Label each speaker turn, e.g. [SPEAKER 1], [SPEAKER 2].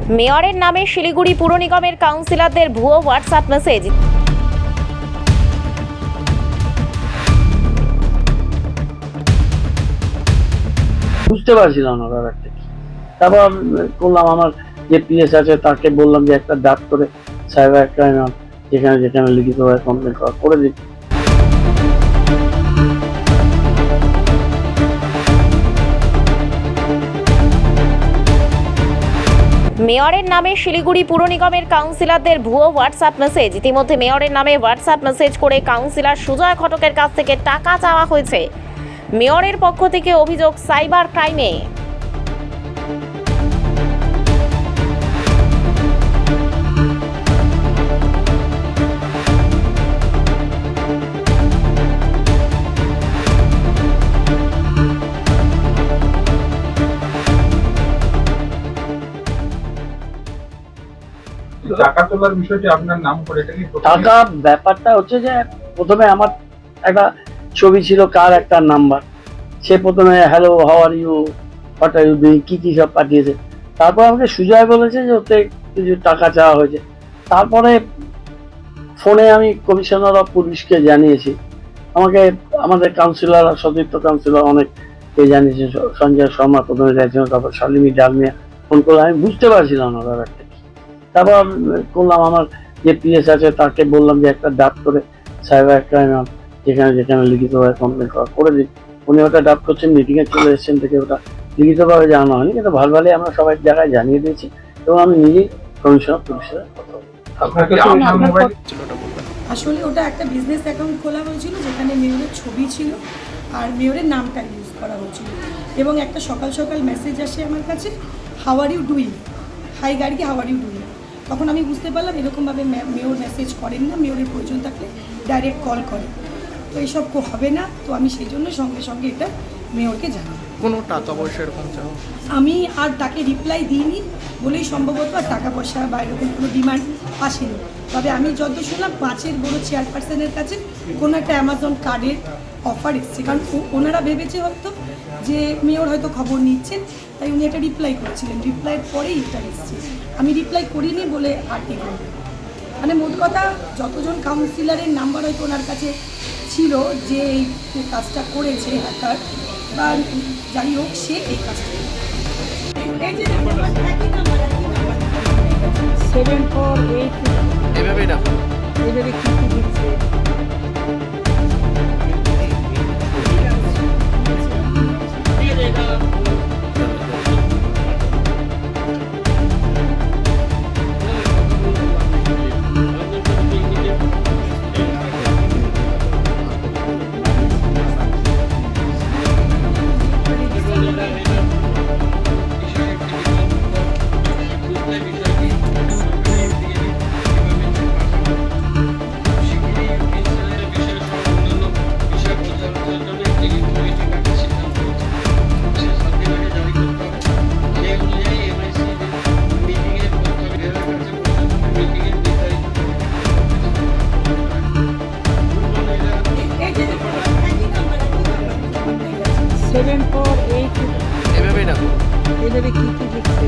[SPEAKER 1] মেয়রের নামে শিলিগুড়ি পুর নিগমের কাউন্সিলরদের ভুয়ো হোয়াটসঅ্যাপ মেসেজ।
[SPEAKER 2] বুঝতে পারছিলাম না ব্যাপারটা কি। তারপর করলাম, আমার যে পিএস আছে তাকে বললাম যে একটা ডাক করে সাইবার ক্রাইম যেখানে যেখানে লিখিতভাবে কমপ্লেন করে দিই।
[SPEAKER 1] মেয়রের নামে শিলিগুড়ি পুর নিগমের কাউন্সিলরদের ভুয়ো হোয়াটসঅ্যাপ মেসেজ। ইতিমধ্যে মেয়রের নামে হোয়াটসঅ্যাপ মেসেজ করে কাউন্সিলর সুজয় ঘটকের কাছ থেকে টাকা চাওয়া হয়েছে। মেয়রের পক্ষ থেকে অভিযোগ সাইবার ক্রাইমে।
[SPEAKER 3] টাকা তোলার বিষয়টি আপনার নাম করে এটা কি
[SPEAKER 2] টাকা ব্যাপারটা হচ্ছে যে প্রথমে আমার একটা ছবি ছিল, কার একটা নাম্বার, সে প্রথমে hello how are you what are you doing কি কি সব পাঠিয়েছে। তারপর আমাকে সুজয় বলেছে যে ওতে কিছু টাকা চাওয়া হয়েছে। তারপরে ফোনে আমি কমিশনার অফ পুলিশকে জানিয়েছি, আমাকে আমাদের কাউন্সিলর সতীর্থ কাউন্সিলর অনেককে জানিয়েছে, সঞ্জয় শর্মা প্রথমে চাইছিল, তারপর শালিনী ডাকমিয়া ফোন করলে আমি বুঝতে পারছিলাম না ব্যাপারটা কি। তারপর করলাম, আমার যে পিএস আছে তাকে বললাম যে একটা ডাক করে সাইবার ক্রাইম যেখানে যেখানে লিখিতভাবে কমপ্লেন করে দিই। উনি ওটা ডাক করছেন, মিটিংয়ে চলে এসেছেন থেকে ওটা লিখিতভাবে জানানো হয়নি, কিন্তু ভালভালে আমরা সবাই জায়গায় জানিয়ে দিয়েছি এবং আমি নিজেই কমিশনার পুলিশের কথা বলি।
[SPEAKER 3] আপনার কাছে ওই মোবাইল
[SPEAKER 4] আসলে ওটা একটা বিজনেস অ্যাকাউন্ট খোলা হয়েছিল যেখানে মেয়রের ছবি ছিল আর মেয়রের নামটা ইউজ করা হয়েছিল, এবং একটা সকাল সকাল মেসেজ আসে আমার কাছে, how are you doing, hi গাড়িকে হাউ আর ইউ ডুইং। তখন আমি বুঝতে পারলাম এরকমভাবে মেয়র মেসেজ করেন না, মেয়রের প্রয়োজন থাকলে ডাইরেক্ট কল করে, তো এইসব হবে না। তো আমি সেই জন্য সঙ্গে সঙ্গে এটা মেয়রকে জানাই।
[SPEAKER 5] কোনো টাকা পয়সা এরকম চাও?
[SPEAKER 4] আমি আর তাকে রিপ্লাই দিইনি বলেই সম্ভবত আর টাকা পয়সা বা এরকম কোনো ডিমান্ড আসেনি। তবে আমি যত শুনলাম 5-এর বড় চেয়ারপারসনের কাছে কোনো একটা অ্যামাজন কার্ডের অফার এসছে, কারণ ওনারা ভেবেছে হয়তো যে মেয়র হয়তো খবর নিচ্ছেন, তাই উনি একটা রিপ্লাই করেছিলেন, রিপ্লাইয়ের পরেই এটা এসছে। আমি রিপ্লাই করিনি বলে আর এগোল, মানে মোট কথা যতজন কাউন্সিলরের নাম্বার হয়তো ওনার কাছে ছিল যে এই কাজটা করেছে হ্যাকার বা যাই হোক, সে এই কাজটা 748
[SPEAKER 5] এভাবেই রাখো।
[SPEAKER 4] এবারে কি কি দিচ্ছে
[SPEAKER 5] এভাবেই রাখো।
[SPEAKER 4] এবারে কি কি দিচ্ছে